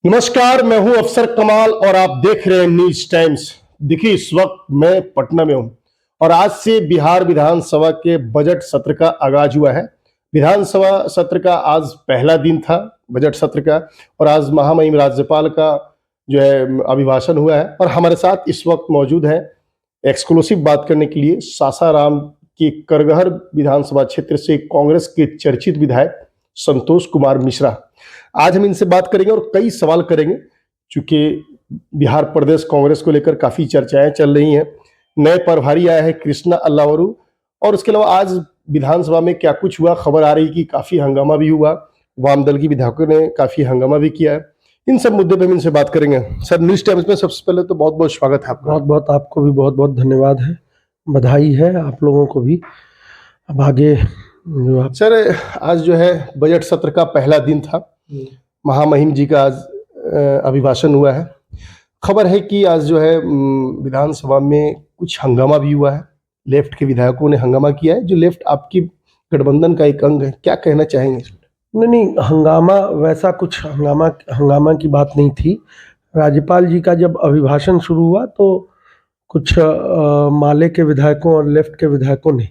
नमस्कार, मैं हूं अफसर कमाल और आप देख रहे हैं न्यूज टाइम्स। देखिए, इस वक्त मैं पटना में हूं और आज से बिहार विधानसभा के बजट सत्र का आगाज हुआ है। विधानसभा सत्र का आज पहला दिन था बजट सत्र का, और आज महामहिम राज्यपाल का जो है अभिभाषण हुआ है। और हमारे साथ इस वक्त मौजूद है एक्सक्लूसिव बात करने के लिए सासाराम के करगहर विधानसभा क्षेत्र से कांग्रेस के चर्चित विधायक संतोष कुमार मिश्रा। आज हम इनसे बात करेंगे और कई सवाल करेंगे, क्योंकि बिहार प्रदेश कांग्रेस को लेकर काफी चर्चाएं चल रही हैं। नए प्रभारी आए हैं कृष्णा अल्लावरू, और उसके अलावा आज विधानसभा में क्या कुछ हुआ, खबर आ रही कि काफी हंगामा भी हुआ। वाम दल की विधायकों ने काफी हंगामा भी किया है। इन सब मुद्दे पे हम इनसे बात करेंगे। सर, न्यूज टाइम्स में सबसे पहले तो बहुत बहुत स्वागत है आपका। बहुत बहुत आपको भी बहुत बहुत धन्यवाद है, बधाई है आप लोगों को भी। अब आगे जो आप सर, आज जो है बजट सत्र का पहला दिन था। महामहिम जी का आज अभिभाषण हुआ है। खबर है कि आज जो है विधानसभा में कुछ हंगामा भी हुआ है। लेफ्ट के विधायकों ने हंगामा किया है, जो लेफ्ट आपकी गठबंधन का एक अंग है। क्या कहना चाहेंगे? नहीं, हंगामा वैसा कुछ हंगामा की बात नहीं थी। राज्यपाल जी का जब अभिभाषण शुरू हुआ तो कुछ माले के विधायकों और लेफ्ट के विधायकों ने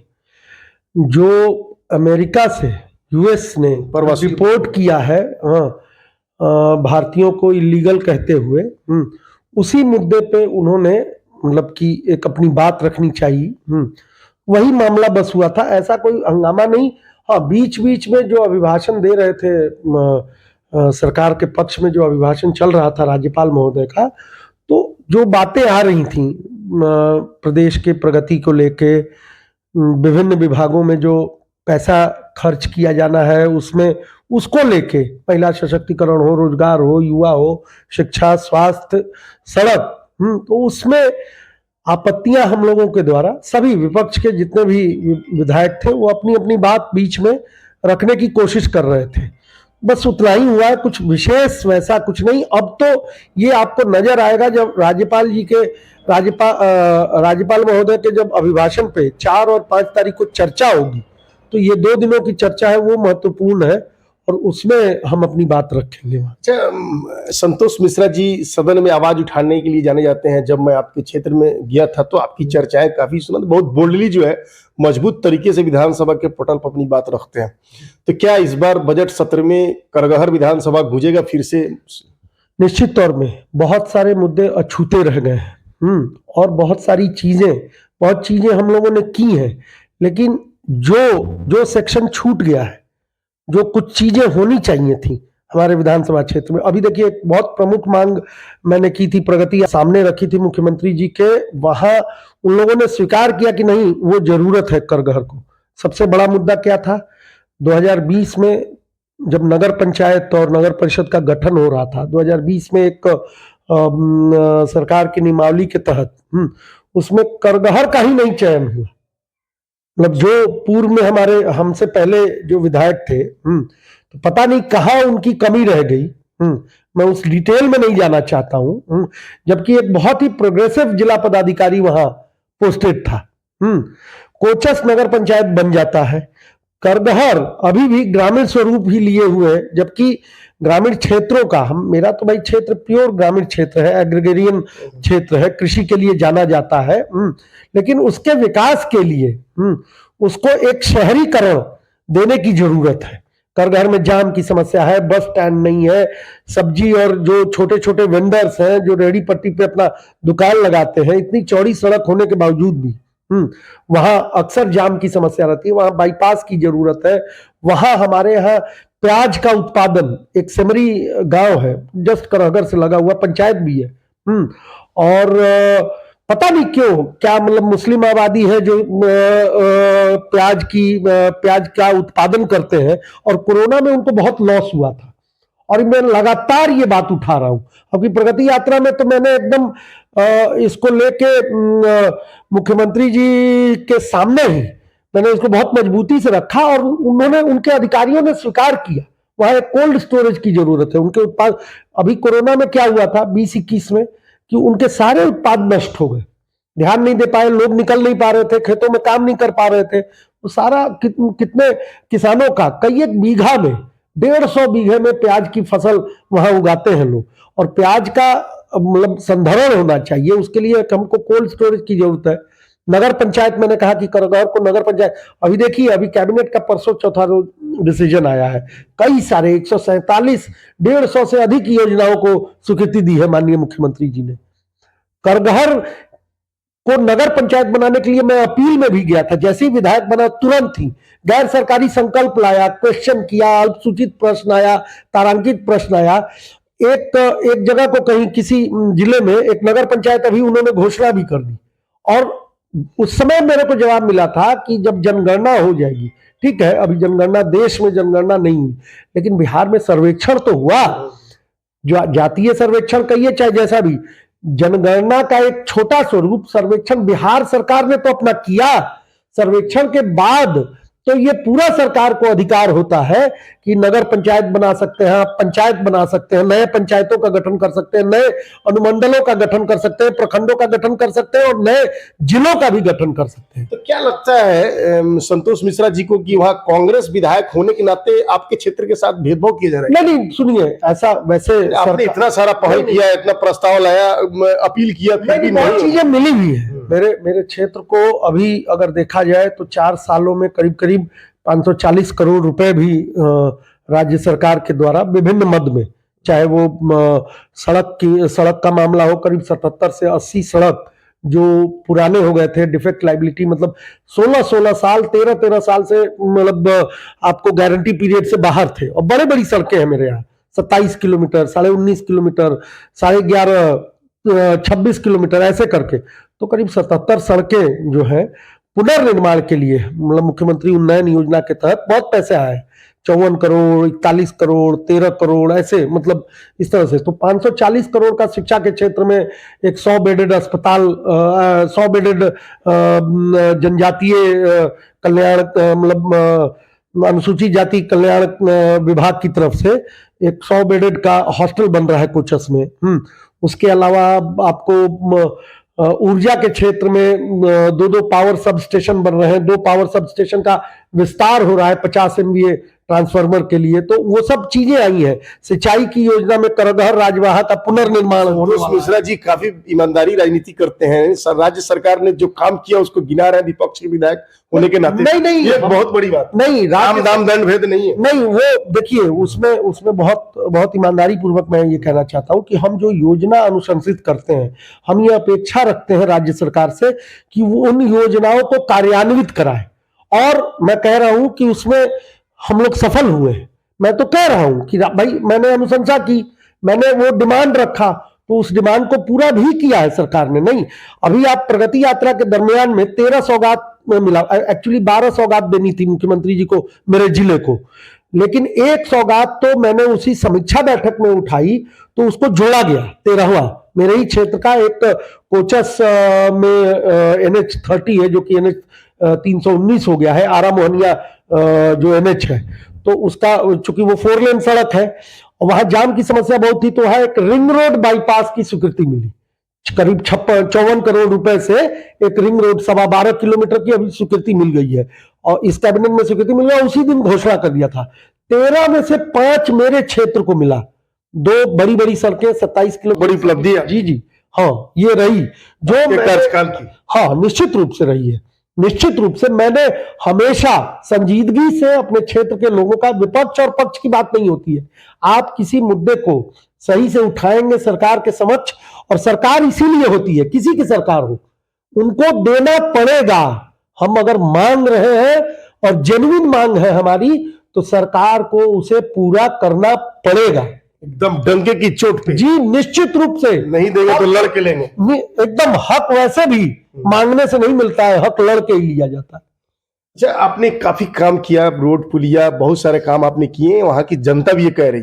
जो अमेरिका से यूएस ने प्रवासी रिपोर्ट किया है, हाँ, भारतीयों को इलीगल कहते हुए, उसी मुद्दे पे उन्होंने मतलब कि एक अपनी बात रखनी चाहिए। वही मामला बस हुआ था, ऐसा कोई हंगामा नहीं। हाँ, बीच बीच में जो अभिभाषण दे रहे थे, सरकार के पक्ष में जो अभिभाषण चल रहा था राज्यपाल महोदय का, तो जो बातें आ रही थी प्रदेश के प्रगति को लेके, विभिन्न विभागों में जो पैसा खर्च किया जाना है उसमें, उसको लेके, महिला सशक्तिकरण हो, रोजगार हो, युवा हो, शिक्षा, स्वास्थ्य, सड़क, तो उसमें आपत्तियां हम लोगों के द्वारा, सभी विपक्ष के जितने भी विधायक थे वो अपनी अपनी बात बीच में रखने की कोशिश कर रहे थे। बस उतना ही हुआ है, कुछ विशेष वैसा कुछ नहीं। अब तो ये आपको नजर आएगा जब राज्यपाल महोदय के जब अभिभाषण पे 4 और 5 तारीख को चर्चा होगी, तो ये 2 दिनों की चर्चा है, वो महत्वपूर्ण है और उसमें हम अपनी बात रखेंगे। अच्छा, संतोष मिश्रा जी सदन में आवाज उठाने के लिए जाने जाते हैं। जब मैं आपके क्षेत्र में गया था तो आपकी चर्चाएं काफी सुना, बहुत बोल्डली जो है मजबूत तरीके से विधानसभा के पटल पर अपनी बात रखते हैं। तो क्या इस बार बजट सत्र में करगहर विधानसभा गूंजेगा फिर से? निश्चित तौर में बहुत सारे मुद्दे अछूते रह गए हैं, और बहुत चीजें हम लोगों ने की हैं, लेकिन जो सेक्शन छूट गया है, जो कुछ चीजें होनी चाहिए थी हमारे विधानसभा क्षेत्र में। अभी देखिए, एक बहुत प्रमुख मांग मैंने की थी, प्रगति सामने रखी थी मुख्यमंत्री जी के, वहां उन लोगों ने स्वीकार किया कि नहीं, वो जरूरत है करगहर को। सबसे बड़ा मुद्दा क्या था? 2020 में जब नगर पंचायत और नगर परिषद का गठन हो रहा था, 2020 में एक सरकार की नियमावली के तहत उसमें करगहर का ही नहीं चयन हुआ। मतलब जो पूर्व में हमसे पहले जो विधायक थे, तो पता नहीं कहाँ उनकी कमी रह गई। मैं उस डिटेल में नहीं जाना चाहता हूं, जबकि एक बहुत ही प्रोग्रेसिव जिला पदाधिकारी वहां पोस्टेड था। कोचस नगर पंचायत बन जाता है। करगहर अभी भी ग्रामीण स्वरूप ही लिए हुए है, जबकि ग्रामीण क्षेत्रों का, मेरा तो भाई क्षेत्र प्योर ग्रामीण क्षेत्र है, एग्रीगेरियन क्षेत्र है, कृषि के लिए जाना जाता है, लेकिन उसके विकास के लिए उसको एक शहरीकरण देने की जरूरत है। करगहर में जाम की समस्या है, बस स्टैंड नहीं है, सब्जी और जो छोटे छोटे वेंडर्स हैं जो रेहड़ी पट्टी पे अपना दुकान लगाते हैं, इतनी चौड़ी सड़क होने के बावजूद भी वहां अक्सर जाम की समस्या रहती है। वहां बाईपास की जरूरत है। वहां हमारे यहाँ प्याज का उत्पादन, एक सेमरी गांव है जस्ट करगहर से लगा हुआ, पंचायत भी है, और पता नहीं क्यों, क्या मतलब मुस्लिम आबादी है जो प्याज का उत्पादन करते हैं, और कोरोना में उनको बहुत लॉस हुआ था। और मैं लगातार ये बात उठा रहा हूं, अभी प्रगति यात्रा में तो मैंने एकदम इसको लेके मुख्यमंत्री जी के सामने ही मैंने इसको बहुत मजबूती से रखा, और उनके अधिकारियों ने स्वीकार किया वहां एक कोल्ड स्टोरेज की जरूरत है। उनके उत्पाद, अभी कोरोना में क्या हुआ था 2021 में, कि उनके सारे उत्पाद नष्ट हो गए, ध्यान नहीं दे पाए, लोग निकल नहीं पा रहे थे, खेतों में काम नहीं कर पा रहे थे, वो सारा कितने किसानों का कई एक बीघा में 150 बीघे में प्याज की फसल वहां उगाते हैं लोग, और प्याज का मतलब संभरण होना चाहिए, उसके लिए हमको कोल्ड स्टोरेज की जरूरत है। नगर पंचायत, मैंने कहा कि करगौर को नगर पंचायत, अभी देखिए अभी कैबिनेट का परसों चौथा रोज डिसीजन आया है, कई सारे 147 150 से अधिक योजनाओं को स्वीकृति दी है माननीय मुख्यमंत्री जी ने। करगहर को नगर पंचायत बनाने के लिए मैं अपील में भी गया था, जैसे ही विधायक बना तुरंत ही गैर सरकारी संकल्प लाया, क्वेश्चन किया, अल्पसूचित प्रश्न आया, तारांकित प्रश्न आया। एक जगह को कहीं किसी जिले में एक नगर पंचायत अभी उन्होंने घोषणा भी कर दी, और उस समय मेरे को जवाब मिला था कि जब जनगणना हो जाएगी, ठीक है अभी जनगणना, देश में जनगणना नहीं हुई, लेकिन बिहार में सर्वेक्षण तो हुआ, जो जातीय सर्वेक्षण कहिए चाहे जैसा भी, जनगणना का एक छोटा स्वरूप सर्वेक्षण बिहार सरकार ने तो अपना किया। सर्वेक्षण के बाद तो ये पूरा सरकार को अधिकार होता है कि नगर पंचायत बना सकते हैं, पंचायत बना सकते हैं, नए पंचायतों का गठन कर सकते हैं, नए अनुमंडलों का गठन कर सकते हैं, प्रखंडों का गठन कर सकते हैं, और नए जिलों का भी गठन कर सकते हैं। तो क्या लगता है संतोष मिश्रा जी को कि वहां कांग्रेस विधायक होने के नाते आपके क्षेत्र के साथ भेदभाव किया जा रहा है? नहीं, सुनिए, ऐसा वैसे आपने इतना सारा पहल किया, इतना प्रस्ताव लाया, अपील किया, फिर भी बहुत नहीं। चीजें मिली हुई है मेरे क्षेत्र को। अभी अगर देखा जाए तो 4 सालों में करीब करीब 540 करोड़ रुपए भी राज्य सरकार के द्वारा विभिन्न मद में, चाहे वो सड़क का मामला हो, करीब 77 से 80 सड़क जो पुराने हो गए थे, डिफेक्ट लाइबिलिटी, मतलब 16 साल 13 साल से मतलब आपको गारंटी पीरियड से बाहर थे, और बड़े बड़ी सड़कें हैं मेरे यहाँ, 27 किलोमीटर, 19.5 किलोमीटर, 11.5 26 किलोमीटर, ऐसे करके तो करीब 77 सड़कें जो है पुनर्निर्माण के लिए, मतलब मुख्यमंत्री उन्नयन योजना के तहत बहुत पैसे आए, 54 करोड़, 41 करोड़, 13 करोड़, ऐसे मतलब इस तरह से। तो 540 करोड़ का शिक्षा के क्षेत्र में एक 100 बेडेड अस्पताल, 100 बेडेड जनजातीय कल्याण, मतलब अनुसूचित जाति कल्याण विभाग की तरफ से एक 100 बेडेड का हॉस्टल बन रहा है कोचस में। उसके अलावा आपको ऊर्जा के क्षेत्र में 2 पावर सब स्टेशन बन रहे हैं, 2 पावर सब स्टेशन का विस्तार हो रहा है 50 MVA ट्रांसफार्मर के लिए, तो वो सब चीजें आई हैं। सिंचाई की योजना में करगहर राजवाहा का पुनर्निर्माण हो रहा है। मिश्रा जी काफी ईमानदारी राजनीति करते हैं, राज्य सरकार ने जो काम किया उसको गिना रहे हैं विपक्ष के विधायक होने के नाते। नहीं, ये बहुत बड़ी बात नहीं, राम दाम दंड भेद नहीं है। नहीं, वो देखिए उसमें बहुत ईमानदारी पूर्वक मैं ये कहना चाहता हूं कि हम जो योजना अनुशंसित करते हैं, हम ये अपेक्षा रखते हैं राज्य सरकार से कि वो उन योजनाओं को कार्यान्वित कराए, और मैं कह रहा हूं कि उसमें हम लोग सफल हुए हैं। मैं तो कह रहा हूं कि भाई मैंने अनुशंसा की, मैंने वो डिमांड रखा, तो उस डिमांड को पूरा भी किया है सरकार ने। नहीं, अभी आप प्रगति यात्रा के दरमियान में 13 सौगात में मिला, एक्चुअली 12 सौगात देनी थी मुख्यमंत्री जी को मेरे जिले को, लेकिन एक सौगात तो मैंने उसी समीक्षा बैठक में उठाई, तो उसको जोड़ा गया 13वां मेरे ही क्षेत्र का एक कोचस में NH30 है, जो कि NH 319 हो गया है, आरा मोहनिया जो NH है, तो उसका चूंकि वो 4 लेन सड़क है और वहां जाम की समस्या बहुत थी, तो वहां एक रिंग रोड बाईपास की स्वीकृति मिली, करीब 54 करोड़ रुपए से एक रिंग रोड 12.25 किलोमीटर की अभी स्वीकृति मिल गई है, और इस कैबिनेट में स्वीकृति मिल गई, उसी दिन घोषणा कर दिया था। 13 में से 5 मेरे क्षेत्र को मिला, 2 बड़ी सड़कें 27 किलो, बड़ी उपलब्धि है। जी, हाँ, ये रही जो कार्यकाल की। हाँ, निश्चित रूप से रही है। निश्चित रूप से मैंने हमेशा संजीदगी से अपने क्षेत्र के लोगों का, विपक्ष और पक्ष की बात नहीं होती है, आप किसी मुद्दे को सही से उठाएंगे सरकार के समक्ष, और सरकार इसीलिए होती है, किसी की सरकार हो, उनको देना पड़ेगा। हम अगर मांग रहे हैं और जेन्युइन मांग है हमारी, तो सरकार को उसे पूरा करना पड़ेगा, एकदम डंके की चोट पे। जी, निश्चित रूप से। नहीं देंगे तो लड़ के लेंगे। एकदम हक वैसे भी मांगने से नहीं मिलता है, हक लड़ के ही लिया जाता है। अच्छा, आपने काफी काम किया, रोड पुलिया, बहुत सारे काम आपने किए, वहां की जनता भी ये कह रही।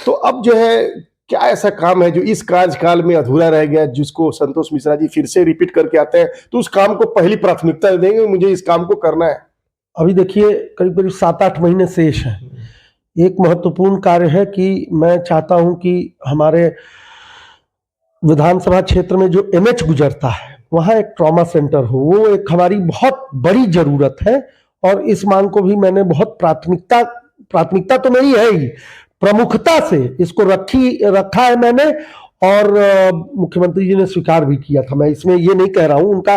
तो अब जो है, क्या ऐसा काम है जो इस कार्यकाल में अधूरा रह गया, जिसको संतोष मिश्रा जी फिर से रिपीट करके आते हैं, तो उस काम को पहली प्राथमिकता देंगे, मुझे इस काम को करना है? अभी देखिए करीब 7-8 महीने शेष है। एक महत्वपूर्ण कार्य है कि मैं चाहता हूं कि हमारे विधानसभा क्षेत्र में जो NH गुजरता है, वहां एक ट्रॉमा सेंटर हो, वो एक हमारी बहुत बड़ी जरूरत है, और इस मांग को भी मैंने बहुत प्राथमिकता प्राथमिकता तो मेरी है ही, प्रमुखता से इसको रखा है मैंने, और मुख्यमंत्री जी ने स्वीकार भी किया था। मैं इसमें ये नहीं कह रहा हूं, उनका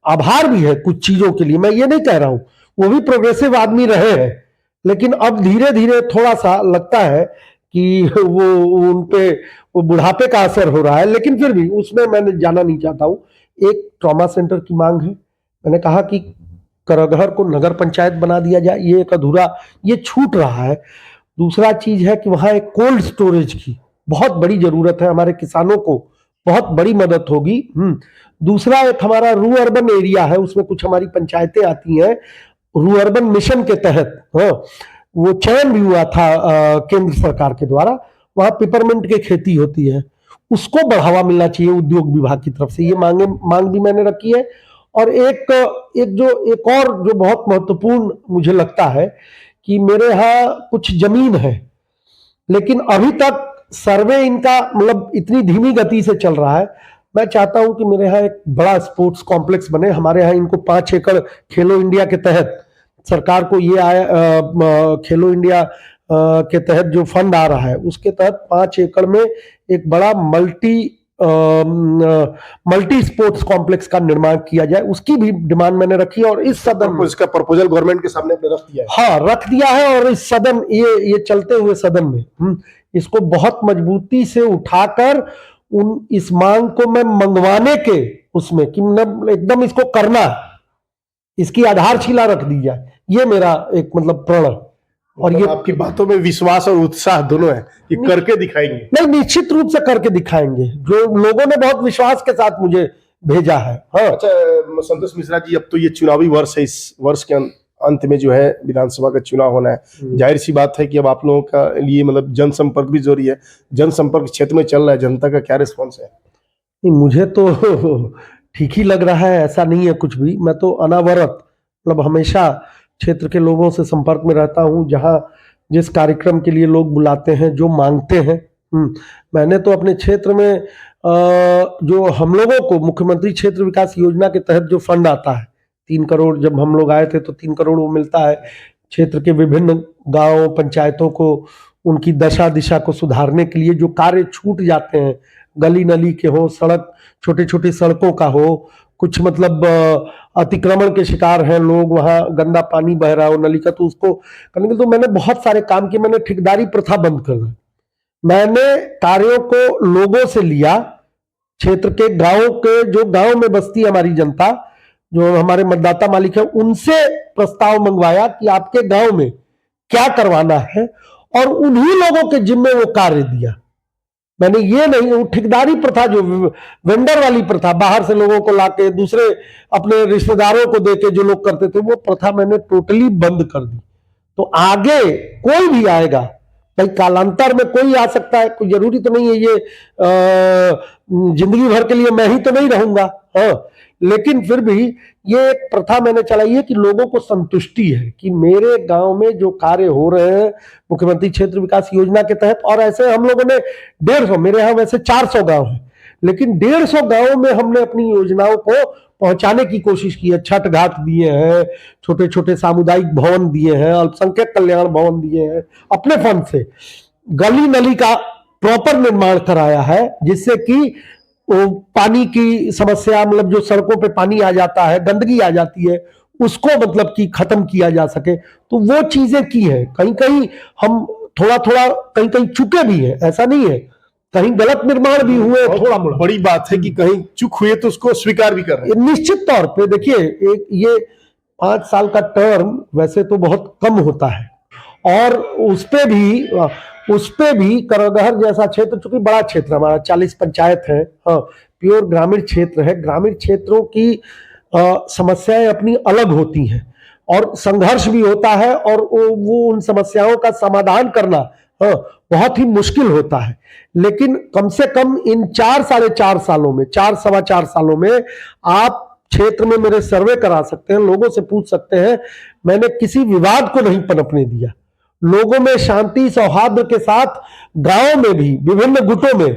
आभार भी है कुछ चीजों के लिए, मैं ये नहीं कह रहा हूं, वो भी प्रोग्रेसिव आदमी रहे हैं, लेकिन अब धीरे धीरे थोड़ा सा लगता है कि वो उन पे वो बुढ़ापे का असर हो रहा है, लेकिन फिर भी उसमें मैंने जाना नहीं चाहता हूं। एक ट्रॉमा सेंटर की मांग है, मैंने कहा कि करगहर को नगर पंचायत बना दिया जाए, ये एक अधूरा, ये छूट रहा है। दूसरा चीज है कि वहां एक कोल्ड स्टोरेज की बहुत बड़ी जरूरत है, हमारे किसानों को बहुत बड़ी मदद होगी। दूसरा एक हमारा रू अर्बन एरिया है, उसमें कुछ हमारी पंचायतें आती हैं रू अर्बन मिशन के तहत, हाँ, वो चयन भी हुआ था केंद्र सरकार के द्वारा, वहां पिपरमिंट की खेती होती है, उसको बढ़ावा मिलना चाहिए उद्योग विभाग की तरफ से, ये मांग भी मैंने रखी है। और एक और जो बहुत महत्वपूर्ण मुझे लगता है कि मेरे यहाँ कुछ जमीन है, लेकिन अभी तक सर्वे इनका मतलब इतनी धीमी गति से चल रहा है। मैं चाहता हूं कि मेरे यहाँ एक बड़ा स्पोर्ट्स कॉम्प्लेक्स बने। हमारे यहाँ इनको 5 एकड़ खेलो इंडिया के तहत सरकार को ये आया, खेलो इंडिया के तहत जो फंड आ रहा है उसके तहत 5 एकड़ में एक बड़ा मल्टी स्पोर्ट्स कॉम्प्लेक्स का निर्माण किया जाए, उसकी भी डिमांड मैंने रखी है। और इस सदन में इसका प्रपोजल गवर्नमेंट के सामने आपने रख दिया है? हाँ, रख दिया है। और इस सदन ये चलते हुए सदन में इसको बहुत मजबूती से उठाकर इस मांग को मैं मंगवाने के उसमें कि एकदम इसको करना, इसकी आधारशिला रख दी जाए, ये मेरा एक मतलब प्रण। और ये आपकी बातों में विश्वास और उत्साह दोनों है कि करके दिखाएंगे। नहीं, निश्चित रूप से करके दिखाएंगे, जो लोगों ने बहुत विश्वास के साथ मुझे भेजा है। हाँ। अच्छा संतोष मिश्रा जी, अब तो ये चुनावी वर्ष है, इस वर्ष के अंत में जो है विधानसभा का चुनाव होना है, जाहिर सी बात है कि अब आप लोगों का लिए मतलब जनसंपर्क भी जरूरी है। जनसंपर्क क्षेत्र में चल रहा है, जनता का क्या रिस्पॉन्स है? नहीं, मुझे तो ठीक ही लग रहा है, ऐसा नहीं है कुछ भी। मैं तो अनावरत मतलब हमेशा क्षेत्र के लोगों से संपर्क में रहता हूं, जहां जिस कार्यक्रम के लिए लोग बुलाते हैं, जो मांगते हैं। मैंने तो अपने क्षेत्र में जो हम लोगों को मुख्यमंत्री क्षेत्र विकास योजना के तहत जो फंड आता है 3 करोड़, जब हम लोग आए थे तो 3 करोड़ वो मिलता है क्षेत्र के विभिन्न गांवों पंचायतों को, उनकी दशा दिशा को सुधारने के लिए जो कार्य छूट जाते हैं, गली नली के हो, सड़क छोटी छोटी सड़कों का हो, कुछ मतलब अतिक्रमण के शिकार हैं लोग, वहां गंदा पानी बह रहा हो नली का, तो उसको करने के लिए तो मैंने बहुत सारे काम किए। मैंने ठेकेदारी प्रथा बंद कर दी, मैंने कार्यों को लोगों से लिया, क्षेत्र के गांव के जो गांव में बसती है हमारी जनता, जो हमारे मतदाता मालिक है, उनसे प्रस्ताव मंगवाया कि आपके गांव में क्या करवाना है, और उन्हीं लोगों के जिम्मे वो कार्य दिया। मैंने ये नहीं, वो ठेकेदारी प्रथा जो वेंडर वाली प्रथा, बाहर से लोगों को लाके दूसरे अपने रिश्तेदारों को देके जो लोग करते थे, वो प्रथा मैंने टोटली बंद कर दी। तो आगे कोई भी आएगा, भाई कालांतर में कोई आ सकता है, कोई जरूरी तो नहीं है ये जिंदगी भर के लिए मैं ही तो नहीं रहूंगा, हाँ, लेकिन फिर भी ये एक प्रथा मैंने चलाई है कि लोगों को संतुष्टि है कि मेरे गांव में जो कार्य हो रहे हैं मुख्यमंत्री क्षेत्र विकास योजना के तहत, और ऐसे हम लोगों ने 150, मेरे यहाँ वैसे 400 गांव हैं, लेकिन 150 गांवों में हमने अपनी योजनाओं को पहुंचाने की कोशिश की है। छठ घाट दिए हैं, छोटे छोटे सामुदायिक भवन दिए हैं, अल्पसंख्यक कल्याण भवन दिए हैं, अपने फंड से गली नली का प्रॉपर निर्माण कराया है, जिससे कि पानी की समस्या, मतलब जो सड़कों पे पानी आ जाता है, गंदगी आ जाती है, उसको मतलब कि खत्म किया जा सके, तो वो चीजें की है। कहीं कहीं हम थोड़ा थोड़ा कहीं कहीं चुके भी हैं, ऐसा नहीं है, कहीं गलत निर्माण भी हुए, थोड़ा मोड़ा। बड़ी बात है कि कहीं चूक हुई तो उसको स्वीकार भी कर रहे हैं। निश्चित तौर पे देखिए, एक ये 5 साल का टर्म वैसे तो बहुत कम होता है, और उस पे भी करगहर जैसा क्षेत्र, चूंकि बड़ा क्षेत्र हमारा 40 पंचायत है, हाँ, प्योर ग्रामीण क्षेत्र है, ग्रामीण क्षेत्रों की समस्याएं अपनी अलग होती हैं और संघर्ष भी होता है, और वो उन समस्याओं का समाधान करना, हाँ, बहुत ही मुश्किल होता है। लेकिन कम से कम इन 4 साढ़े 4 सालों में, 4 सवा 4 सालों में आप क्षेत्र में मेरे सर्वे करा सकते हैं, लोगों से पूछ सकते हैं, मैंने किसी विवाद को नहीं पनपने दिया। लोगों में शांति सौहार्द के साथ, गांव में भी विभिन्न गुटों में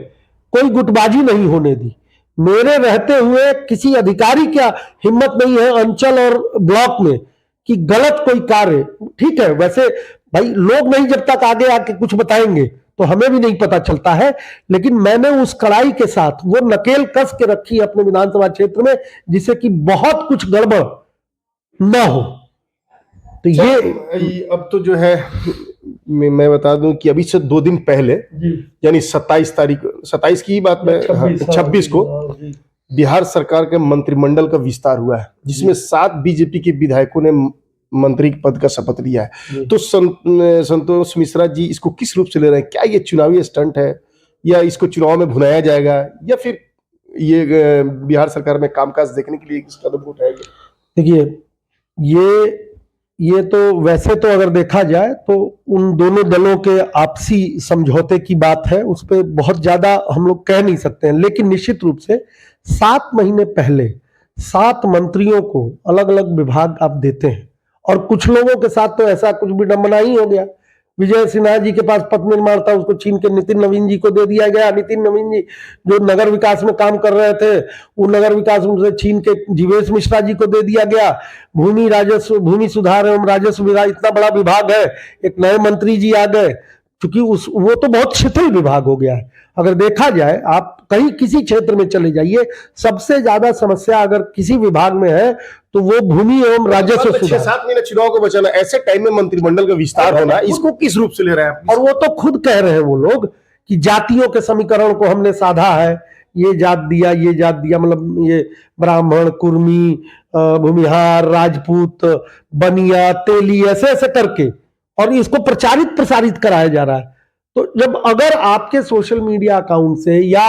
कोई गुटबाजी नहीं होने दी। मेरे रहते हुए किसी अधिकारी क्या हिम्मत नहीं है अंचल और ब्लॉक में कि गलत कोई कार्य, ठीक है वैसे भाई लोग नहीं जब तक आगे आके कुछ बताएंगे तो हमें भी नहीं पता चलता है। लेकिन मैंने उस कड़ाई के साथ वो नकेल कस के रखी अपने विधानसभा क्षेत्र में, जिससे कि बहुत कुछ गड़बड़ ना हो। तो ये अब तो जो है मैं बता दूं कि अभी से 2 दिन पहले यानी 27 की ही बात में 26 को बिहार सरकार के मंत्रिमंडल का विस्तार हुआ है, जिसमें 7 बीजेपी के विधायकों ने मंत्री पद का शपथ लिया है। तो संतोष मिश्रा जी इसको किस रूप से ले रहे हैं? क्या ये चुनावी स्टंट है या इसको चुनाव में भुनाया जाएगा या फिर ये बिहार सरकार में कामकाज देखने के लिए इस कदम को उठाएंगे? देखिए ये तो वैसे तो अगर देखा जाए तो उन दोनों दलों के आपसी समझौते की बात है, उस पर बहुत ज्यादा हम लोग कह नहीं सकते हैं। लेकिन निश्चित रूप से 7 महीने पहले 7 मंत्रियों को अलग अलग विभाग आप देते हैं, और कुछ लोगों के साथ तो ऐसा कुछ विडंबना ही हो गया। विजय सिन्हा जी के पास पथ निर्माण था, उसको छीन के नितिन नवीन जी को दे दिया गया। नितिन नवीन जी जो नगर विकास में काम कर रहे थे, वो नगर विकास में से छीन के जीवेश मिश्रा जी को दे दिया गया। भूमि सुधार एवं राजस्व विभाग, इतना बड़ा विभाग है, एक नए मंत्री जी आ गए, क्योंकि वो तो बहुत शिथिल विभाग हो गया है। अगर देखा जाए, आप कहीं किसी क्षेत्र में चले जाइए, सबसे ज्यादा समस्या अगर किसी विभाग में है तो वो भूमि एवं राजस्व सुधार। 6-7 महीने चुनाव को बचाना, ऐसे टाइम में मंत्रिमंडल का विस्तार होना, इसको किस रूप से ले रहे हैं? और वो तो खुद कह रहे हैं वो लोग कि जातियों के समीकरण को हमने साधा है, ये जात दिया, ये जात दिया, मतलब ये ब्राह्मण, कुर्मी, भूमिहार, राजपूत, बनिया, तेली, ऐसे ऐसे करके, और इसको प्रसारित कराया जा रहा है। तो जब अगर आपके सोशल मीडिया अकाउंट से या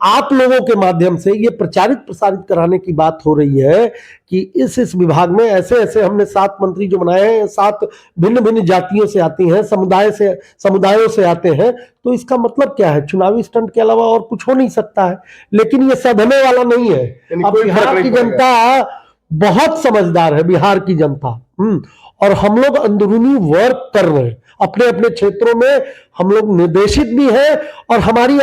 आप लोगों के माध्यम से ये प्रसारित कराने की बात हो रही है कि इस विभाग में ऐसे ऐसे हमने 7 मंत्री जो बनाए हैं, 7 भिन्न भिन्न जातियों से आती हैं, समुदायों से आते हैं, तो इसका मतलब क्या है? चुनावी स्टंट के अलावा और कुछ हो नहीं सकता है। लेकिन ये सधने वाला नहीं है। अब बिहार की जनता बहुत समझदार है, बिहार की जनता। और हम लोग अंदरूनी वर्क कर रहे हैं अपने अपने क्षेत्रों में। हम लोग निर्देशित भी हैं, और हमारी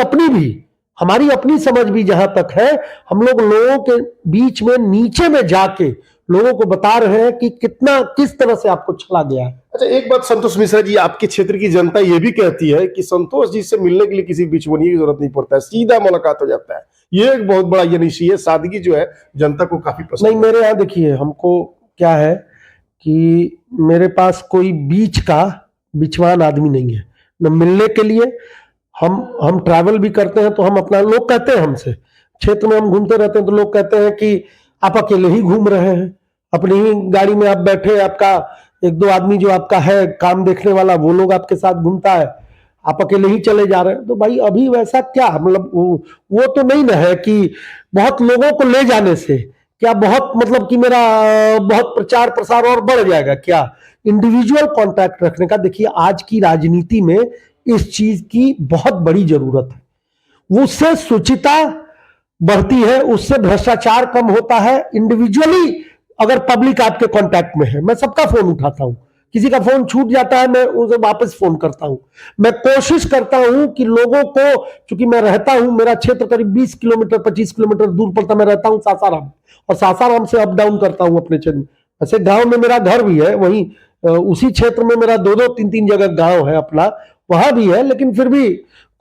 अपनी समझ भी जहां तक है, हम लोग लोगों के बीच में नीचे में जाके लोगों को बता रहे हैं कि किस तरह से आपको छला गया है। अच्छा, एक बात संतोष मिश्रा जी, आपके क्षेत्र की जनता ये भी कहती है कि संतोष जी से मिलने के लिए किसी बिचौलिए की जरूरत नहीं पड़ता है, सीधा मुलाकात हो जाता है। ये एक बहुत बड़ा यानी ये सादगी जो है जनता को काफी पसंद नहीं, मेरे यहाँ देखिए, हमको क्या है कि मेरे पास कोई बीच का बिचवान आदमी नहीं है। न मिलने के लिए हम ट्रैवल भी करते हैं तो हम अपना, लोग कहते हैं हमसे, क्षेत्र में हम घूमते रहते हैं तो लोग कहते हैं कि आप अकेले ही घूम रहे हैं, अपनी ही गाड़ी में आप बैठे, आपका 1-2 आदमी जो आपका है काम देखने वाला, वो लोग आपके साथ घूमता है, आप अकेले ही चले जा रहे हैं। तो भाई अभी वैसा क्या, मतलब वो तो नहीं ना है कि बहुत लोगों को ले जाने से क्या बहुत, मतलब कि मेरा बहुत प्रचार प्रसार और बढ़ जाएगा क्या? इंडिविजुअल कांटेक्ट रखने का, देखिए आज की राजनीति में इस चीज की बहुत बड़ी जरूरत है। उससे शुचिता बढ़ती है, उससे भ्रष्टाचार कम होता है। इंडिविजुअली अगर पब्लिक आपके कांटेक्ट में है, मैं सबका फोन उठाता हूं, किसी का फोन छूट जाता है मैं उसे वापस फोन करता हूं। मैं कोशिश करता हूं कि लोगों को, चूंकि मैं रहता हूं, मेरा क्षेत्र करीब 20 किलोमीटर 25 किलोमीटर दूर पड़ता, मैं रहता हूं सासाराम, और सासाराम से अप डाउन करता हूं अपने क्षेत्र में। ऐसे गांव में मेरा घर भी है, वहीं उसी क्षेत्र में मेरा 2-2 3-3 जगह गांव है अपना, वहां भी है। लेकिन फिर भी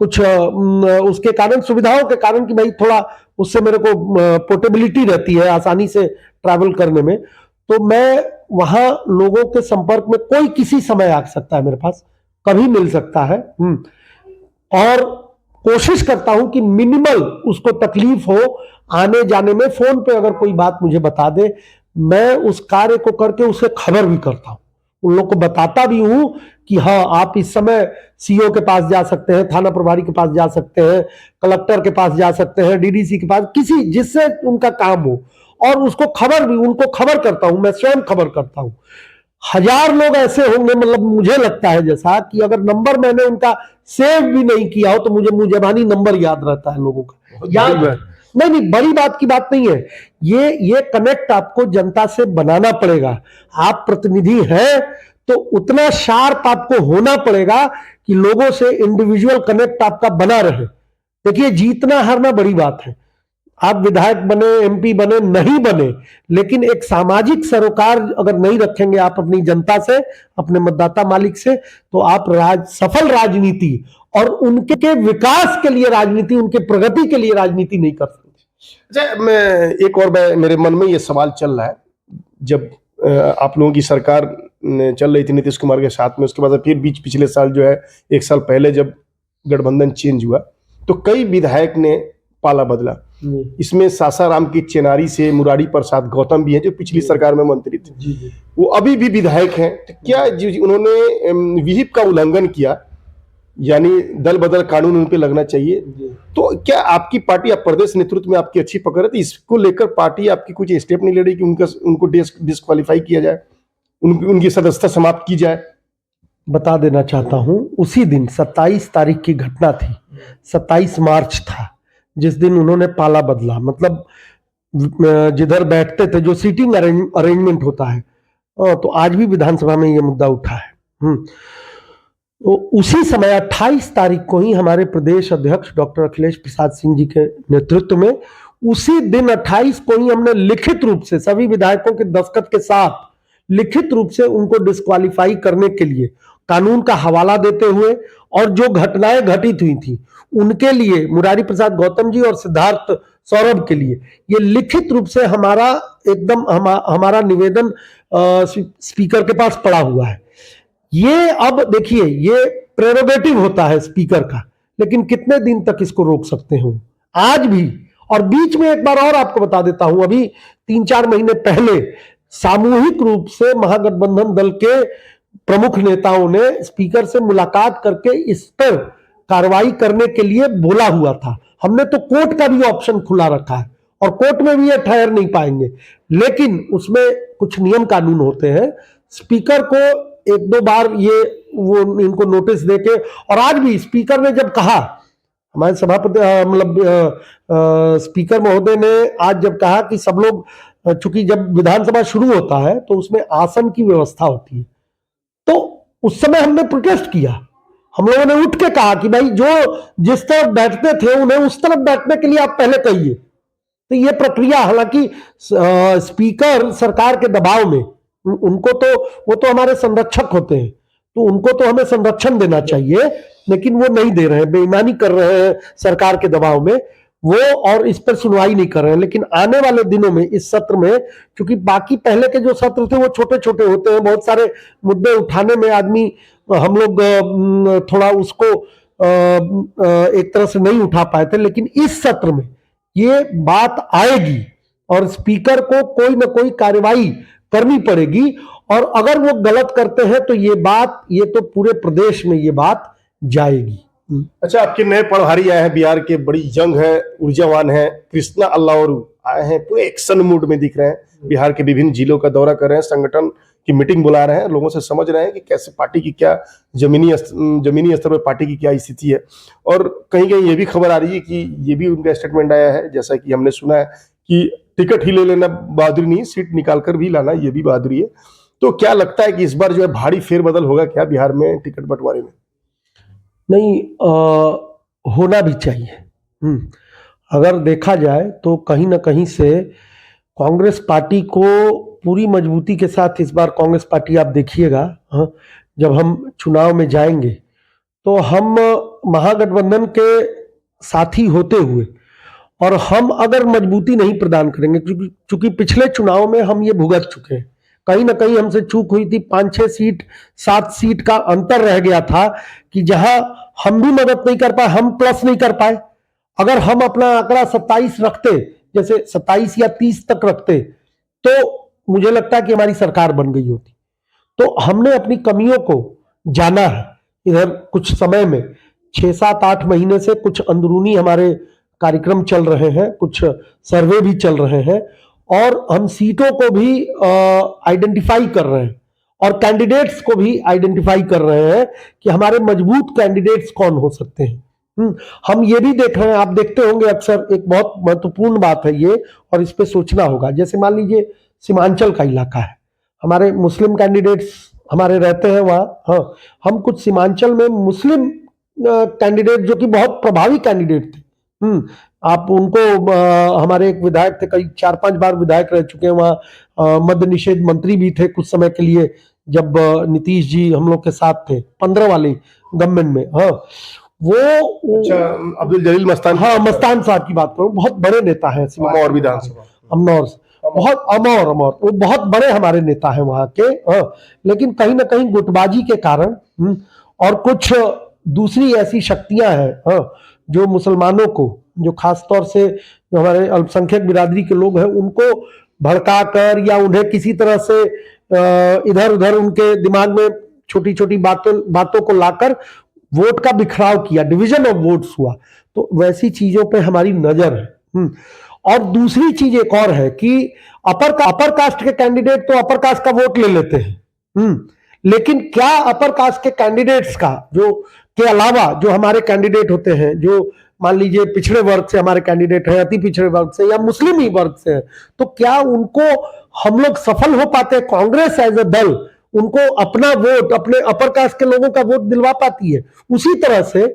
कुछ उसके कारण, सुविधाओं के कारण कि भाई थोड़ा उससे मेरे को पोर्टेबिलिटी रहती है, आसानी से ट्रैवल करने में, तो मैं वहां लोगों के संपर्क में, कोई किसी समय आ सकता है मेरे पास, कभी मिल सकता है। और कोशिश करता हूं कि मिनिमल उसको तकलीफ हो आने जाने में। फोन पे अगर कोई बात मुझे बता दे, मैं उस कार्य को करके उसे खबर भी करता हूं, उन लोगों को बताता भी हूं कि हाँ, आप इस समय सीओ के पास जा सकते हैं, थाना प्रभारी के पास जा सकते हैं, कलेक्टर के पास जा सकते हैं, डीडीसी के पास, किसी जिससे उनका काम हो, और उसको खबर भी, उनको खबर करता हूं, मैं स्वयं खबर करता हूं। 1000 लोग ऐसे होंगे, मतलब मुझे लगता है जैसा कि अगर नंबर मैंने उनका सेव भी नहीं किया हो तो मुझे मुजबानी नंबर याद रहता है लोगों का, याद है। नहीं, बड़ी बात की बात नहीं है ये कनेक्ट आपको जनता से बनाना पड़ेगा। आप प्रतिनिधि हैं तो उतना शार्प आपको होना पड़ेगा कि लोगों से इंडिविजुअल कनेक्ट आपका बना रहे। देखिए, जीतना हारना बड़ी बात है। आप विधायक बने, एमपी बने, नहीं बने, लेकिन एक सामाजिक सरोकार अगर नहीं रखेंगे आप अपनी जनता से, अपने मतदाता मालिक से, तो आप सफल राजनीति और उनके विकास के लिए राजनीति, उनके प्रगति के लिए राजनीति नहीं कर सकते। अच्छा, मेरे मन में ये सवाल चल रहा है, जब आप लोगों की सरकार चल रही थी नीतीश कुमार के साथ में, उसके बाद फिर पिछले साल जो है, 1 साल पहले जब गठबंधन चेंज हुआ, तो कई विधायक ने पाला बदला। इसमें सासाराम की चेनारी से मुरारी प्रसाद गौतम भी है, जो पिछली सरकार में मंत्री थे, वो अभी भी विधायक हैं। तो क्या उन्होंने विहिप का उल्लंघन किया, यानी दल बदल कानून उन पे लगना चाहिए, तो क्या आपकी पार्टी, आप प्रदेश नेतृत्व में आपकी अच्छी पकड़ है, तो इसको लेकर पार्टी आपकी कुछ स्टेप नहीं ले रही कि उनको डिस्क्वालीफाई किया जाए, उनकी सदस्यता समाप्त की जाए? बता देना चाहता हूं, उसी दिन 27 तारीख की घटना थी, 27 मार्च था जिस दिन उन्होंने पाला बदला। मतलब जिधर बैठते थे, जो सीटिंग अरेंजमेंट होता है, तो आज भी विधानसभा में यह मुद्दा उठा है। तो उसी समय 28 तारीख को ही हमारे प्रदेश अध्यक्ष डॉक्टर अखिलेश प्रसाद सिंह जी के नेतृत्व में, उसी दिन 28 को ही हमने लिखित रूप से सभी विधायकों के दस्तखत के साथ लिखित रूप से उनको डिस्क्वालीफाई करने के लिए कानून का हवाला देते हुए, और जो घटनाएं घटित हुई थी उनके लिए, मुरारी प्रसाद गौतम जी और सिद्धार्थ सौरभ के लिए, ये लिखित रूप से हमारा निवेदन स्पीकर के पास पड़ा हुआ है। ये अब देखिए, ये प्रेरोगेटिव होता है स्पीकर का, लेकिन कितने दिन तक इसको रोक सकते हो आज भी। और बीच में एक बार और आपको बता देता हूं, अभी 3-4 महीने पहले सामूहिक रूप से महागठबंधन दल के प्रमुख नेताओं ने स्पीकर से मुलाकात करके इस पर कार्रवाई करने के लिए बोला हुआ था। हमने तो कोर्ट का भी ऑप्शन खुला रखा है, और कोर्ट में भी ये ठहर नहीं पाएंगे, लेकिन उसमें कुछ नियम कानून होते हैं। स्पीकर को 1-2 बार इनको नोटिस देके, और आज भी स्पीकर ने जब कहा, हमारे सभापति स्पीकर महोदय ने आज जब कहा कि सब लोग, चूंकि जब विधानसभा शुरू होता है तो उसमें आसन की व्यवस्था होती है, तो उस समय हमने प्रोटेस्ट किया। हम लोगों ने उठ के कहा कि भाई, जो जिस तरफ बैठते थे उन्हें उस तरफ बैठने के लिए आप पहले कहिए। तो ये प्रक्रिया, हालांकि स्पीकर सरकार के दबाव में, उनको तो, वो तो हमारे संरक्षक होते हैं, तो उनको तो हमें संरक्षण देना चाहिए, लेकिन वो नहीं दे रहे हैं, बेईमानी कर रहे हैं सरकार के दबाव में वो, और इस पर सुनवाई नहीं कर रहे हैं। लेकिन आने वाले दिनों में, इस सत्र में, क्योंकि बाकी पहले के जो सत्र थे वो छोटे छोटे होते हैं, बहुत सारे मुद्दे उठाने में हम लोग थोड़ा उसको एक तरह से नहीं उठा पाए थे, लेकिन इस सत्र में ये बात आएगी और स्पीकर को कोई ना कोई कार्रवाई करनी पड़ेगी, और अगर वो गलत करते हैं तो ये तो पूरे प्रदेश में ये बात जाएगी। अच्छा, आपके नए प्रभारी आए हैं बिहार के, बड़ी यंग है, ऊर्जावान है, कृष्णा अल्लावरू आए हैं, पूरे एक्शन मूड में दिख रहे हैं, बिहार के विभिन्न जिलों का दौरा कर रहे हैं, संगठन की मीटिंग बुला रहे हैं, लोगों से समझ रहे हैं कि कैसे पार्टी की क्या जमीनी स्तर पर पार्टी की क्या स्थिति है। और कहीं कहीं ये भी खबर आ रही है कि ये भी उनका स्टेटमेंट आया है, जैसा कि हमने सुना है कि टिकट ही ले लेना बहादुरी नहीं, सीट निकाल कर भी लाना ये भी बहादुरी है। तो क्या लगता है कि इस बार जो है भारी फेरबदल होगा क्या बिहार में टिकट बंटवारे में? नहीं, होना भी चाहिए। अगर देखा जाए तो कहीं ना कहीं से कांग्रेस पार्टी को पूरी मजबूती के साथ, इस बार कांग्रेस पार्टी आप देखिएगा, जब हम चुनाव में जाएंगे तो हम महागठबंधन के साथी होते हुए, और हम अगर मजबूती नहीं प्रदान करेंगे, क्योंकि पिछले चुनाव में हम ये भुगत चुके हैं, कहीं ना कहीं हमसे चूक हुई थी, 5-6 सीट 7 सीट का अंतर रह गया था, कि जहां हम भी मदद नहीं कर पाए, हम प्लस नहीं कर पाए। अगर हम अपना आंकड़ा 27 रखते, जैसे 27 या 30 तक रखते, तो मुझे लगता है कि हमारी सरकार बन गई होती। तो हमने अपनी कमियों को जाना है। इधर कुछ समय में 6-7-8 महीने से कुछ अंदरूनी हमारे कार्यक्रम चल रहे हैं, कुछ सर्वे भी चल रहे हैं, और हम सीटों को भी आइडेंटिफाई कर रहे हैं, और कैंडिडेट्स को भी आइडेंटिफाई कर रहे हैं कि हमारे मजबूत कैंडिडेट्स कौन हो सकते हैं। हम ये भी देख रहे हैं, आप देखते होंगे अक्सर, एक बहुत महत्वपूर्ण बात है ये, और इस पे सोचना होगा। जैसे मान लीजिए सीमांचल का इलाका है, हमारे मुस्लिम कैंडिडेट्स हमारे रहते हैं वहां, हम कुछ सीमांचल में मुस्लिम कैंडिडेट जो कि बहुत प्रभावी कैंडिडेट थे, आप उनको हमारे एक विधायक थे, कई 4-5 बार विधायक रह चुके हैं वहाँ, मद्य निषेध मंत्री भी थे कुछ समय के लिए, जब नीतीश जी हम लोग के साथ थे 15 वाली गवर्नमेंट में। हाँ, वो अच्छा, अब्दुल जलील मस्तान। हाँ, मस्तान साहब की बात करूं, बहुत बड़े नेता हैं अमौर विधानसभा, अमनौर से, बहुत अमौर वो बहुत बड़े हमारे नेता हैं वहां के। हाँ, लेकिन कहीं ना कहीं गुटबाजी के कारण और कुछ दूसरी ऐसी शक्तियां हैं, हाँ, जो मुसलमानों को, जो खास तौर से जो हमारे अल्पसंख्यक बिरादरी के लोग हैं, उनको भड़काकर या उन्हें किसी तरह से इधर उधर उनके दिमाग में छोटी छोटी बातों को लाकर वोट का बिखराव किया, डिवीजन ऑफ वोट्स हुआ। तो वैसी चीजों पे हमारी नजर है। और दूसरी चीज एक और है कि अपर कास्ट के कैंडिडेट तो अपर कास्ट का वोट ले लेते हैं, लेकिन क्या अपर कास्ट के कैंडिडेट्स का जो के अलावा जो हमारे कैंडिडेट होते हैं, जो मान लीजिए पिछड़े वर्ग से हमारे कैंडिडेट हैं, अति पिछड़े वर्ग से या मुस्लिम ही वर्ग से हैं, तो क्या उनको हम लोग सफल हो पाते हैं? कांग्रेस एज ए दल उनको अपना वोट, अपने अपर कास्ट के लोगों का वोट दिलवा पाती है? उसी तरह से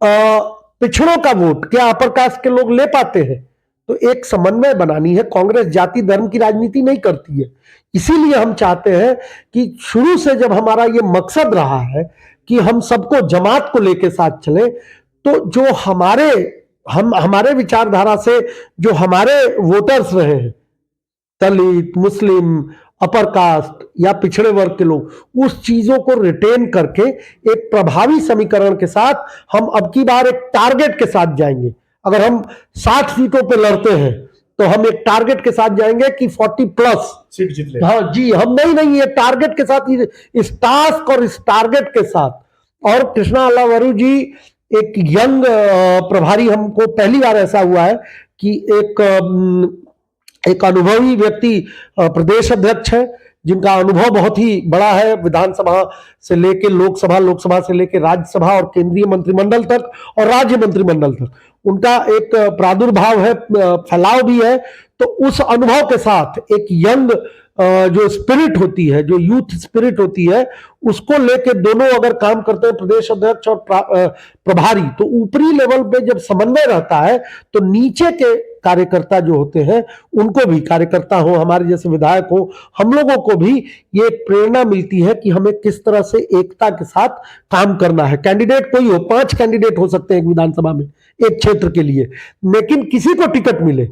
पिछड़ों का वोट क्या अपर कास्ट के लोग ले पाते हैं? तो एक समन्वय बनानी है। कांग्रेस जाति धर्म की राजनीति नहीं करती है, इसीलिए हम चाहते हैं कि शुरू से जब हमारा ये मकसद रहा है कि हम सबको जमात को लेके साथ चले, तो जो हमारे विचारधारा से जो हमारे वोटर्स रहे हैं, दलित, मुस्लिम, अपर कास्ट या पिछड़े वर्ग के लोग, उस चीजों को रिटेन करके एक प्रभावी समीकरण के साथ हम अब की बार एक टारगेट के साथ जाएंगे। अगर हम 60 सीटों पे लड़ते हैं तो हम एक टारगेट के साथ जाएंगे कि 40+ सीट जीत ले। हाँ जी, हम नहीं ये टारगेट के साथ, इस टास्क और इस टारगेट के साथ। और कृष्णा अल्लावरू जी एक यंग प्रभारी, हमको पहली बार ऐसा हुआ है कि एक अनुभवी व्यक्ति प्रदेश अध्यक्ष है, जिनका अनुभव बहुत ही बड़ा है, विधानसभा से लेके लोकसभा, लोकसभा से लेके राज्यसभा और केंद्रीय मंत्रिमंडल तक और राज्य मंत्रिमंडल तक उनका एक प्रादुर्भाव है, फैलाव भी है। तो उस अनुभव के साथ एक यंग जो स्पिरिट होती है, जो यूथ स्पिरिट होती है, उसको लेके दोनों अगर काम करते हैं, प्रदेश अध्यक्ष और प्रभारी, तो ऊपरी लेवल पे जब समन्वय रहता है तो नीचे के कार्यकर्ता जो होते हैं, उनको भी, कार्यकर्ता हो, हमारे जैसे विधायक हो, हम लोगों को भी ये प्रेरणा मिलती है कि हमें किस तरह से एकता के साथ काम करना है। कैंडिडेट कोई हो, 5 कैंडिडेट हो सकते हैं एक विधानसभा में, एक क्षेत्र के लिए, लेकिन किसी को टिकट मिले,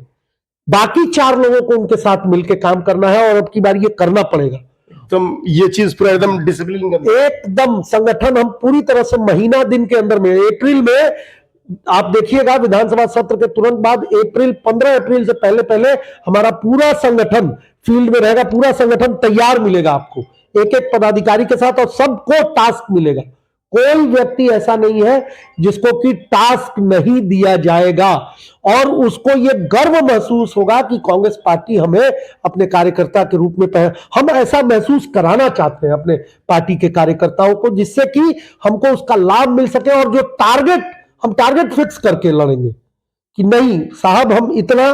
बाकी 4 लोगों को उनके साथ मिलकर काम करना है, और अब की बार ये करना पड़ेगा। एकदम ये चीज पूरा एकदम डिसिप्लिन, एकदम संगठन हम पूरी तरह से महीना दिन के अंदर में, अप्रैल में आप देखिएगा विधानसभा सत्र के तुरंत बाद 15 अप्रैल से पहले हमारा पूरा संगठन फील्ड में रहेगा, पूरा संगठन तैयार मिलेगा आपको, एक एक पदाधिकारी के साथ, और सबको टास्क मिलेगा। कोई व्यक्ति ऐसा नहीं है जिसको कि टास्क नहीं दिया जाएगा, और उसको ये गर्व महसूस होगा कि कांग्रेस पार्टी हमें अपने कार्यकर्ता के रूप में हम ऐसा महसूस कराना चाहते हैं अपने पार्टी के कार्यकर्ताओं को, जिससे कि हमको उसका लाभ मिल सके। और जो हम टारगेट फिक्स करके लड़ेंगे कि नहीं साहब, हम इतना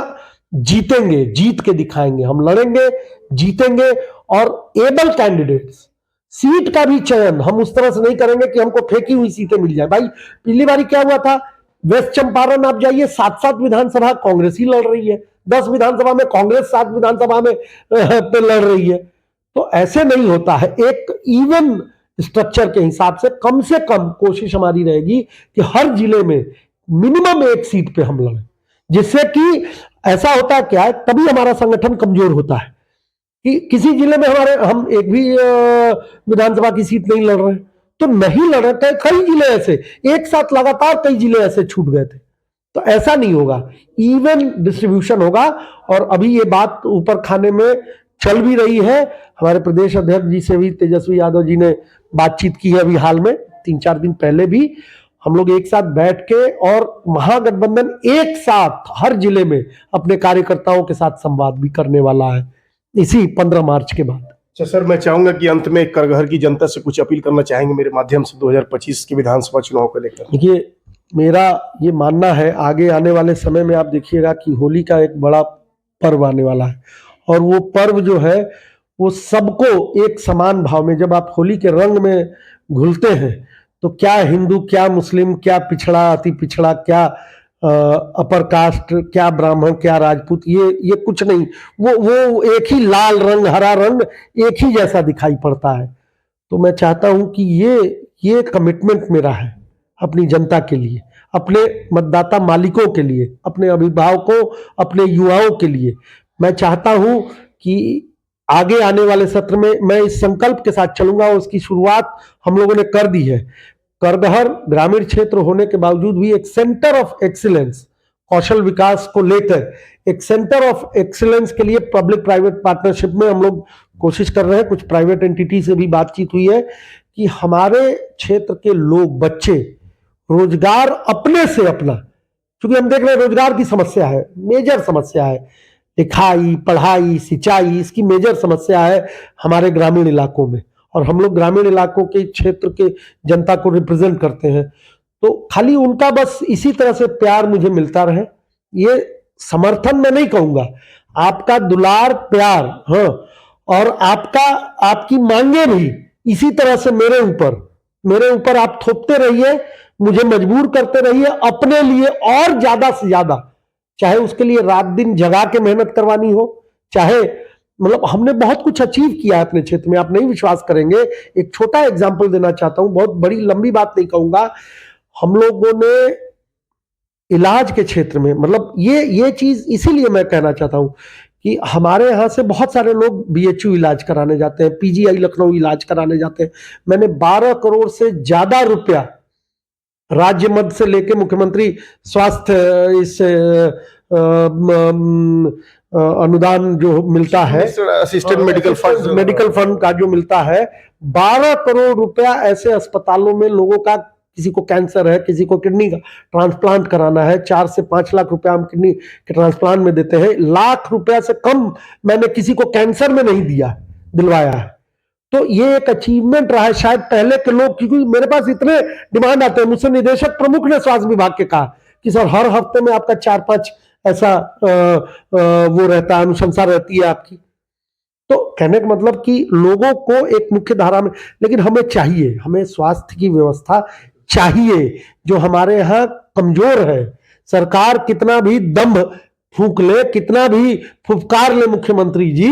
जीतेंगे, जीत के दिखाएंगे, हम लड़ेंगे, जीतेंगे। और एबल कैंडिडेट्स, सीट का भी चयन हम उस तरह से नहीं करेंगे कि हमको फेंकी हुई सीटें मिल जाए। भाई पिछली बारी क्या हुआ था, वेस्ट चंपारण आप जाइए, 7-7 विधानसभा कांग्रेस ही लड़ रही है, 10 विधानसभा में कांग्रेस, 7 विधानसभा में पे लड़ रही है। तो ऐसे नहीं होता है। एक इवन स्ट्रक्चर के हिसाब से कम कोशिश हमारी रहेगी कि हर जिले में मिनिमम 1 सीट पे हम लड़ें, जिससे कि ऐसा होता है क्या है, तभी हमारा संगठन कमजोर होता है कि किसी जिले में हम एक भी विधानसभा की सीट नहीं लड़ रहे, तो नहीं लड़ रहे, कई जिले ऐसे एक साथ लगातार कई जिले ऐसे छूट गए थे। तो ऐसा नहीं होगा, इवन डिस्ट्रीब्यूशन होगा। और अभी ये बात ऊपर खाने में चल भी रही है, हमारे प्रदेश अध्यक्ष जी से भी तेजस्वी यादव जी ने बातचीत की है अभी हाल में, 3-4 दिन पहले भी हम लोग एक साथ बैठ के, और महागठबंधन एक साथ हर जिले में अपने कार्यकर्ताओं के साथ संवाद भी करने वाला है इसी 15 मार्च के बाद। अच्छा सर, मैं चाहूंगा कि अंत में करगहर की जनता से कुछ अपील करना चाहेंगे मेरे माध्यम से 2025 के विधानसभा चुनाव को लेकर। देखिए, मेरा ये मानना है, आगे आने वाले समय में आप देखिएगा कि होली का एक बड़ा पर्व आने वाला है, और वो पर्व जो है वो सबको एक समान भाव में, जब आप होली के रंग में घुलते हैं तो क्या हिंदू, क्या मुस्लिम, क्या पिछड़ा, अति पिछड़ा, क्या अपर कास्ट, क्या ब्राह्मण, क्या राजपूत, ये कुछ नहीं। वो एक ही लाल रंग, हरा रंग एक ही जैसा दिखाई पड़ता है। तो मैं चाहता हूं कि ये कमिटमेंट मेरा है अपनी जनता के लिए, अपने मतदाता मालिकों के लिए, अपने अभिभावकों, अपने युवाओं के लिए। मैं चाहता हूं कि आगे आने वाले सत्र में मैं इस संकल्प के साथ चलूंगा। उसकी शुरुआत हम लोगों ने कर दी है। करगहर ग्रामीण क्षेत्र होने के बावजूद भी एक सेंटर ऑफ एक्सीलेंस, कौशल विकास को लेकर एक सेंटर ऑफ एक्सीलेंस के लिए पब्लिक प्राइवेट पार्टनरशिप में हम लोग कोशिश कर रहे हैं। कुछ प्राइवेट एंटिटी से भी बातचीत हुई है कि हमारे क्षेत्र के लोग, बच्चे रोजगार अपने से अपना, क्योंकि हम देख रहे हैं रोजगार की समस्या है, मेजर समस्या है, लिखाई पढ़ाई सिंचाई, इसकी मेजर समस्या है हमारे ग्रामीण इलाकों में। और हम लोग ग्रामीण इलाकों के क्षेत्र के जनता को रिप्रेजेंट करते हैं, तो खाली उनका बस इसी तरह से प्यार मुझे मिलता रहे। ये समर्थन मैं नहीं कहूंगा, आपका दुलार, प्यार, हाँ, और आपकी मांगे भी इसी तरह से मेरे ऊपर आप थोपते रहिए, मुझे मजबूर करते रहिए अपने लिए और ज्यादा से ज्यादा, चाहे उसके लिए रात दिन जगा के मेहनत करवानी हो, चाहे मतलब हमने बहुत कुछ अचीव किया है अपने क्षेत्र में, आप नहीं विश्वास करेंगे। एक छोटा एग्जांपल देना चाहता हूं, बहुत बड़ी लंबी बात नहीं कहूंगा। हम लोगों ने इलाज के क्षेत्र में, मतलब ये चीज इसीलिए मैं कहना चाहता हूं कि हमारे यहां से बहुत सारे लोग बीएचयू इलाज कराने जाते हैं, पीजीआई लखनऊ इलाज कराने जाते हैं। मैंने 12 करोड़ से ज्यादा रुपया राज्य मद से लेके मुख्यमंत्री स्वास्थ्य इस अनुदान जो मिलता है, असिस्टेंट मेडिकल फंड का जो मिलता है, 12 करोड़ रुपया ऐसे अस्पतालों में लोगों का, किसी को कैंसर है, किसी को किडनी का ट्रांसप्लांट कराना है, 4 से 5 लाख रुपया हम किडनी के ट्रांसप्लांट में देते हैं। लाख रुपया से कम मैंने किसी को कैंसर में नहीं दिलवाया है। तो ये एक अचीवमेंट रहा है। शायद पहले के लोग, क्योंकि मेरे पास इतने डिमांड आते हैं, मुझसे निदेशक प्रमुख ने स्वास्थ्य विभाग के कहा कि सर हर हफ्ते में आपका 4-5 ऐसा वो रहता है, अनुशंसा रहती है आपकी। तो कहने का मतलब कि लोगों को एक मुख्य धारा में, लेकिन हमें स्वास्थ्य की व्यवस्था चाहिए जो हमारे यहाँ कमजोर है। सरकार कितना भी दम्भ फूंक ले, कितना भी फुफकार ले मुख्यमंत्री जी,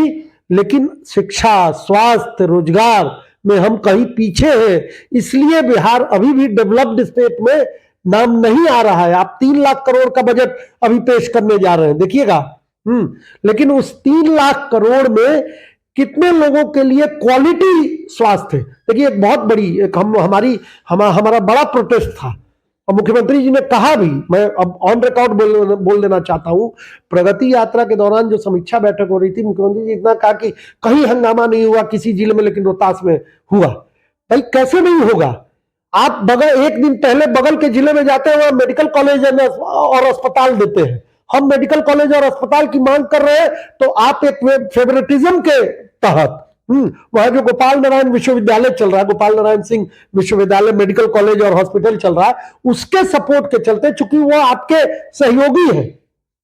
लेकिन शिक्षा, स्वास्थ्य, रोजगार में हम कहीं पीछे हैं। इसलिए बिहार अभी भी डेवलप्ड स्टेट में नाम नहीं आ रहा है। आप 3 लाख करोड़ का बजट अभी पेश करने जा रहे हैं, देखिएगा। लेकिन उस 3 लाख करोड़ में कितने लोगों के लिए क्वालिटी स्वास्थ्य है। देखिए, एक बहुत बड़ी एक हमारा बड़ा प्रोटेस्ट था, और मुख्यमंत्री जी ने कहा भी, मैं अब ऑन रिकॉर्ड बोल देना चाहता हूं, प्रगति यात्रा के दौरान जो समीक्षा बैठक हो रही थी, मुख्यमंत्री जी इतना कहा कि कहीं हंगामा नहीं हुआ किसी जिले में, लेकिन रोहतास में हुआ। भाई कैसे नहीं होगा? आप एक दिन पहले बगल के जिले में जाते हैं, वहां मेडिकल कॉलेज और अस्पताल देते हैं। हम मेडिकल कॉलेज और अस्पताल की मांग कर रहे हैं, तो आप एक फेवरेटिज्म के तहत वहां जो गोपाल नारायण विश्वविद्यालय चल रहा है, गोपाल नारायण सिंह विश्वविद्यालय मेडिकल कॉलेज और हॉस्पिटल चल रहा है, उसके सपोर्ट के चलते, चूंकि वो आपके सहयोगी है,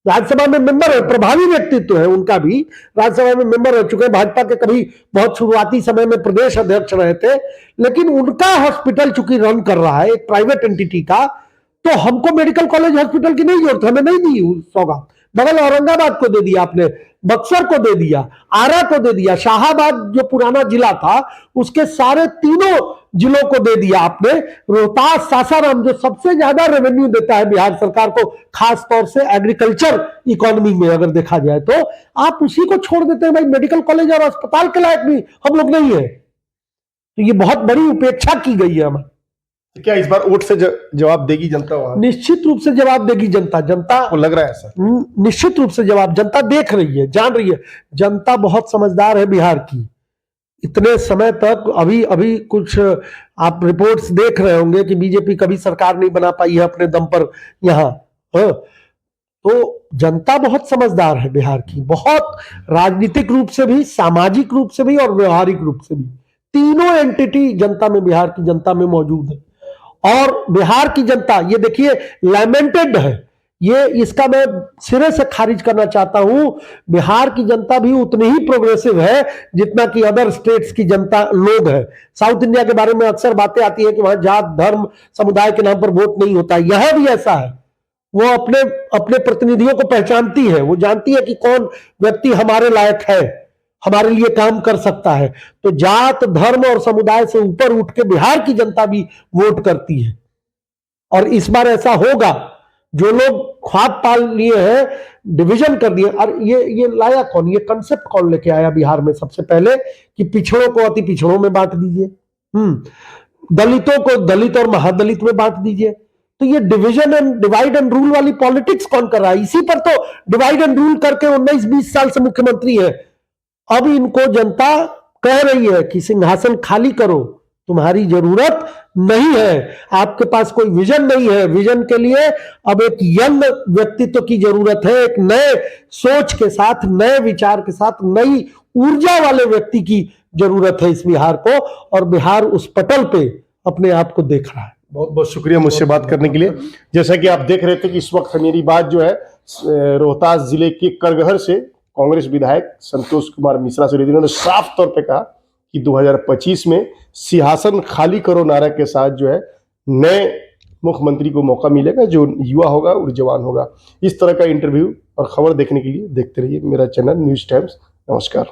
राज्यसभा में मेंबर है, प्रभावी व्यक्तित्व है उनका भी, राज्यसभा में मेंबर रह चुके हैं, भाजपा के कभी बहुत शुरुआती समय में प्रदेश अध्यक्ष रहे थे, लेकिन उनका हॉस्पिटल चूंकि रन कर रहा है एक प्राइवेट एंटिटी का, तो हमको मेडिकल कॉलेज हॉस्पिटल की नहीं जरूरत, हमें नहीं दी सौगात। बगल औरंगाबाद को दे दिया आपने, बक्सर को दे दिया, आरा को दे दिया, शाहाबाद जो पुराना जिला था उसके सारे तीनों जिलों को दे दिया आपने। रोहतास, सासाराम जो सबसे ज्यादा रेवेन्यू देता है बिहार सरकार को, खास तौर से एग्रीकल्चर इकोनॉमी में अगर देखा जाए, तो आप उसी को छोड़ देते हैं। भाई मेडिकल कॉलेज और अस्पताल के लायक भी हम लोग नहीं है। तो ये बहुत बड़ी उपेक्षा की गई है हमारी। क्या इस बार वोट से जवाब देगी जनता? वहां निश्चित रूप से जवाब देगी जनता को लग रहा है ऐसा? निश्चित रूप से जवाब जनता देख रही है, जान रही है। जनता बहुत समझदार है बिहार की। इतने समय तक अभी कुछ आप रिपोर्ट्स देख रहे होंगे कि बीजेपी कभी सरकार नहीं बना पाई है अपने दम पर यहाँ। तो जनता बहुत समझदार है बिहार की, बहुत, राजनीतिक रूप से भी, सामाजिक रूप से भी और व्यवहारिक रूप से भी। तीनों एंटिटी जनता में, बिहार की जनता में मौजूद है। और बिहार की जनता, ये देखिए, लैमेंटेड है ये, इसका मैं सिरे से खारिज करना चाहता हूं। बिहार की जनता भी उतनी ही प्रोग्रेसिव है जितना कि अदर स्टेट्स की जनता लोग है। साउथ इंडिया के बारे में अक्सर बातें आती है कि वहां जात, धर्म, समुदाय के नाम पर वोट नहीं होता, यह भी ऐसा है। वो अपने अपने प्रतिनिधियों को पहचानती है, वो जानती है कि कौन व्यक्ति हमारे लायक है, हमारे लिए काम कर सकता है। तो जात धर्म और समुदाय से ऊपर उठ के बिहार की जनता भी वोट करती है। और इस बार ऐसा होगा, जो लोग ख्वाब पाल लिए हैं, डिवीजन कर दिए। और ये लाया कौन, ये कंसेप्ट कौन लेके आया बिहार में सबसे पहले कि पिछड़ों को अति पिछड़ों में बांट दीजिए, दलितों को दलित और महादलित में बांट दीजिए। तो ये division and divide and rule वाली पॉलिटिक्स कौन कर रहा है? इसी पर तो डिवाइड एंड रूल करके 19-20 साल से मुख्यमंत्री है। अब इनको जनता कह रही है कि सिंहासन खाली करो, तुम्हारी जरूरत नहीं है, आपके पास कोई विजन नहीं है। विजन के लिए अब एक यंग व्यक्तित्व की जरूरत है, एक नए सोच के साथ, नए विचार के साथ, नई ऊर्जा वाले व्यक्ति की जरूरत है इस बिहार को। और बिहार उस पटल पे अपने आप को देख रहा है। बहुत बहुत शुक्रिया मुझसे बात करने के लिए। जैसा कि आप देख रहे थे कि इस वक्त मेरी बात जो है रोहतास जिले के करगहर से कांग्रेस विधायक संतोष कुमार मिश्रा से, इन्होंने साफ तौर पे कहा कि 2025 में सिंहासन खाली करो नारा के साथ जो है नए मुख्यमंत्री को मौका मिलेगा, जो युवा होगा, ऊर्जावान होगा। इस तरह का इंटरव्यू और खबर देखने के लिए देखते रहिए मेरा चैनल न्यूज़ टाइम्स। नमस्कार।